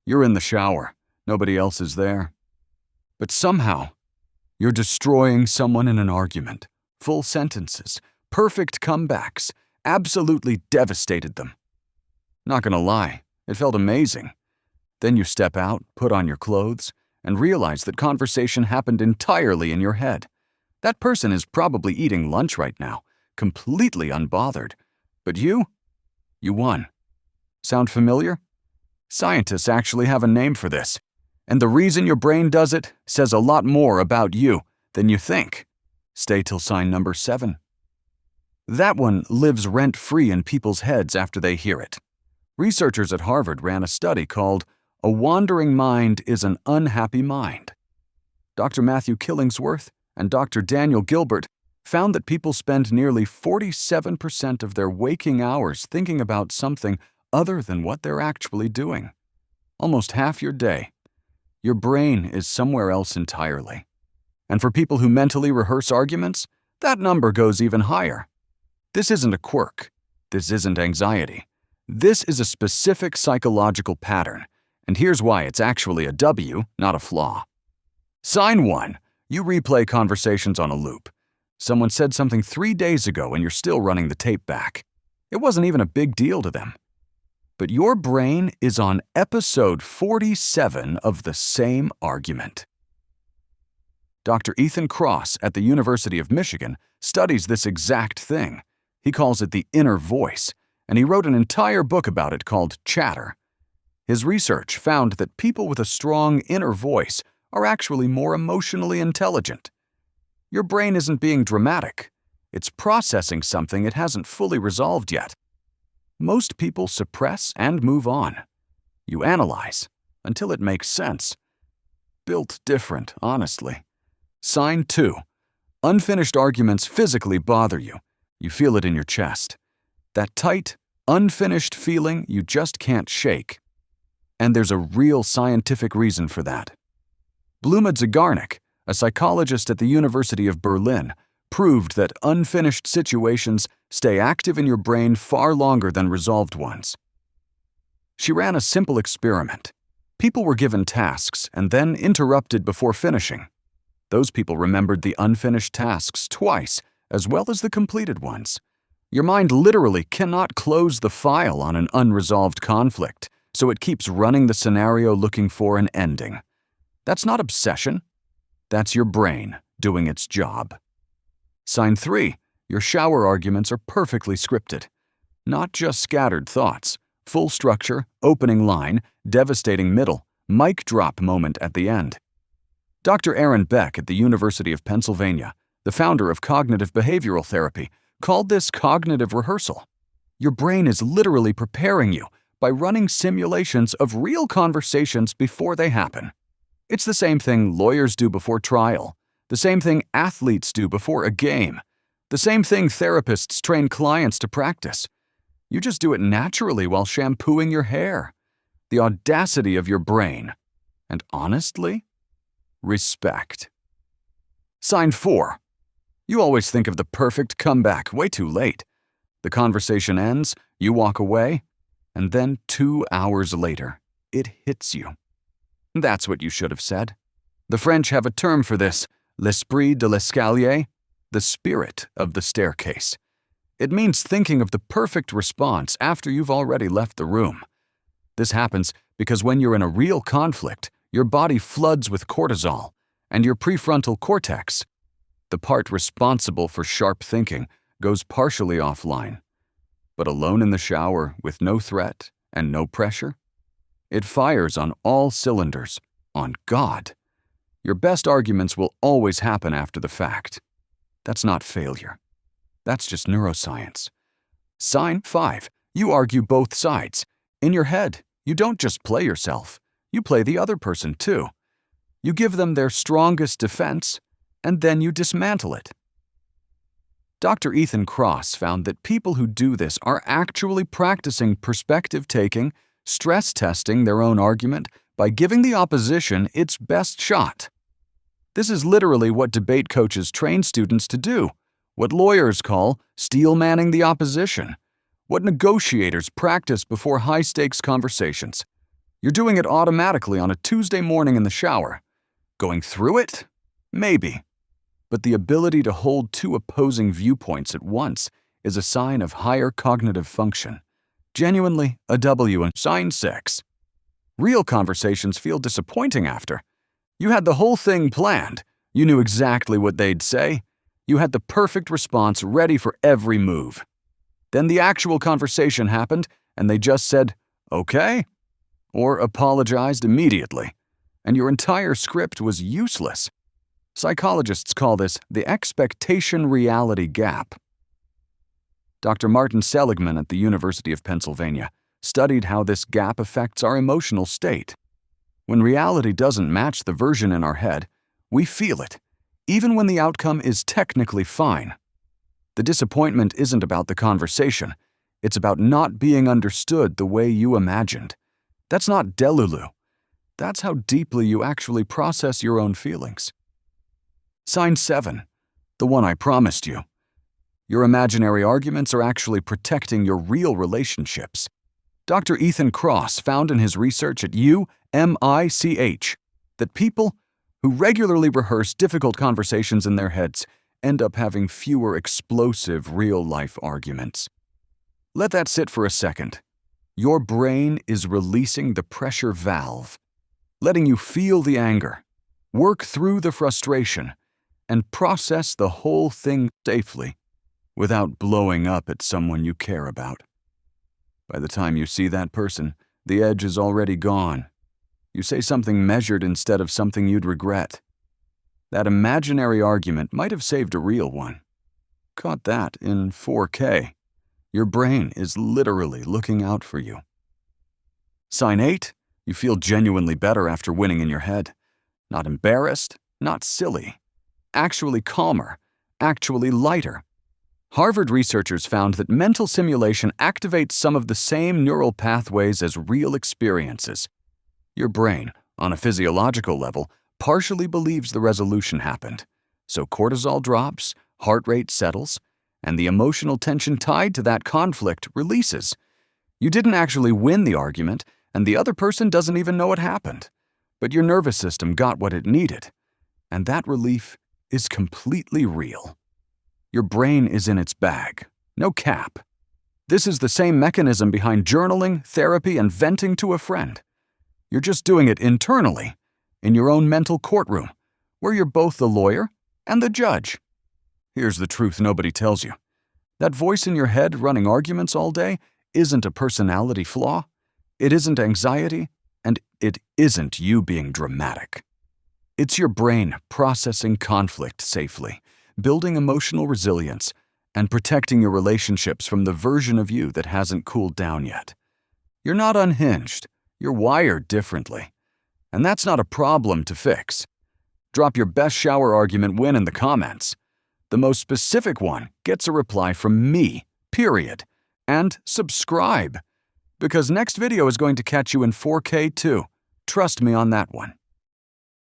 You're in the shower. Nobody else is there. But somehow, you're destroying someone in an argument. Full sentences, perfect comebacks, absolutely devastated them. Not gonna lie, it felt amazing. Then you step out, put on your clothes, and realize that conversation happened entirely in your head. That person is probably eating lunch right now, completely unbothered. But you won. Sound familiar? Scientists actually have a name for this. And the reason your brain does it says a lot more about you than you think. Stay till sign number 7. That one lives rent-free in people's heads after they hear it. Researchers at Harvard ran a study called "A Wandering Mind is an Unhappy Mind." Dr. Matthew Killingsworth and Dr. Daniel Gilbert found that people spend nearly 47% of their waking hours thinking about something other than what they're actually doing. Almost half your day. Your brain is somewhere else entirely. And for people who mentally rehearse arguments, that number goes even higher. This isn't a quirk. This isn't anxiety. This is a specific psychological pattern, and here's why it's actually a W, not a flaw. Sign 1. You replay conversations on a loop. Someone said something 3 days ago and you're still running the tape back. It wasn't even a big deal to them. But your brain is on episode 47 of the same argument. Dr. Ethan Kross at the University of Michigan studies this exact thing. He calls it the inner voice, and he wrote an entire book about it called Chatter. His research found that people with a strong inner voice are actually more emotionally intelligent. Your brain isn't being dramatic. It's processing something it hasn't fully resolved yet. Most people suppress and move on. You analyze until it makes sense. Built different, honestly. Sign 2. Unfinished arguments physically bother you. You feel it in your chest. That tight, unfinished feeling you just can't shake. And there's a real scientific reason for that. Bluma Zagarnik, a psychologist at the University of Berlin, proved that unfinished situations stay active in your brain far longer than resolved ones. She ran a simple experiment. People were given tasks and then interrupted before finishing. Those people remembered the unfinished tasks twice, as well as the completed ones. Your mind literally cannot close the file on an unresolved conflict, so it keeps running the scenario looking for an ending. That's not obsession. That's your brain doing its job. Sign 3. Your shower arguments are perfectly scripted. Not just scattered thoughts. Full structure, opening line, devastating middle, mic drop moment at the end. Dr. Aaron Beck at the University of Pennsylvania, the founder of cognitive behavioral therapy, called this cognitive rehearsal. Your brain is literally preparing you by running simulations of real conversations before they happen. It's the same thing lawyers do before trial, the same thing athletes do before a game, the same thing therapists train clients to practice. You just do it naturally while shampooing your hair. The audacity of your brain. And honestly, respect. Sign 4. You always think of the perfect comeback way too late. The conversation ends, you walk away, and then 2 hours later, it hits you. That's what you should have said. The French have a term for this, l'esprit de l'escalier, the spirit of the staircase. It means thinking of the perfect response after you've already left the room. This happens because when you're in a real conflict, your body floods with cortisol, and your prefrontal cortex, the part responsible for sharp thinking, goes partially offline. But alone in the shower with no threat and no pressure, it fires on all cylinders, on God. Your best arguments will always happen after the fact. That's not failure. That's just neuroscience. Sign 5. You argue both sides. In your head, you don't just play yourself. You play the other person too. You give them their strongest defense, and then you dismantle it. Dr. Ethan Kross found that people who do this are actually practicing perspective-taking, stress testing their own argument by giving the opposition its best shot. This is literally what debate coaches train students to do, what lawyers call steel-manning the opposition, what negotiators practice before high-stakes conversations. You're doing it automatically on a Tuesday morning in the shower. Going through it? Maybe. But the ability to hold two opposing viewpoints at once is a sign of higher cognitive function. Genuinely a W in sign 6. Real conversations feel disappointing after. You had the whole thing planned. You knew exactly what they'd say. You had the perfect response ready for every move. Then the actual conversation happened, and they just said, "Okay," or apologized immediately, and your entire script was useless. Psychologists call this the expectation-reality gap. Dr. Martin Seligman at the University of Pennsylvania studied how this gap affects our emotional state. When reality doesn't match the version in our head, we feel it, even when the outcome is technically fine. The disappointment isn't about the conversation. It's about not being understood the way you imagined. That's not delulu. That's how deeply you actually process your own feelings. Sign 7, the one I promised you. Your imaginary arguments are actually protecting your real relationships. Dr. Ethan Kross found in his research at UMICH that people who regularly rehearse difficult conversations in their heads end up having fewer explosive real-life arguments. Let that sit for a second. Your brain is releasing the pressure valve, letting you feel the anger, work through the frustration, and process the whole thing safely without blowing up at someone you care about. By the time you see that person, the edge is already gone. You say something measured instead of something you'd regret. That imaginary argument might have saved a real one. Caught that in 4K. Your brain is literally looking out for you. Sign 8, you feel genuinely better after winning in your head. Not embarrassed, not silly. Actually calmer, actually lighter. Harvard researchers found that mental simulation activates some of the same neural pathways as real experiences. Your brain, on a physiological level, partially believes the resolution happened. So cortisol drops, heart rate settles, and the emotional tension tied to that conflict releases. You didn't actually win the argument, and the other person doesn't even know it happened. But your nervous system got what it needed. And that relief is completely real. Your brain is in its bag. No cap. This is the same mechanism behind journaling, therapy, and venting to a friend. You're just doing it internally, in your own mental courtroom, where you're both the lawyer and the judge. Here's the truth nobody tells you. That voice in your head running arguments all day isn't a personality flaw, it isn't anxiety, and it isn't you being dramatic. It's your brain processing conflict safely, building emotional resilience, and protecting your relationships from the version of you that hasn't cooled down yet. You're not unhinged, you're wired differently. And that's not a problem to fix. Drop your best shower argument win in the comments. The most specific one gets a reply from me, period. And subscribe, because next video is going to catch you in 4K too. Trust me on that one.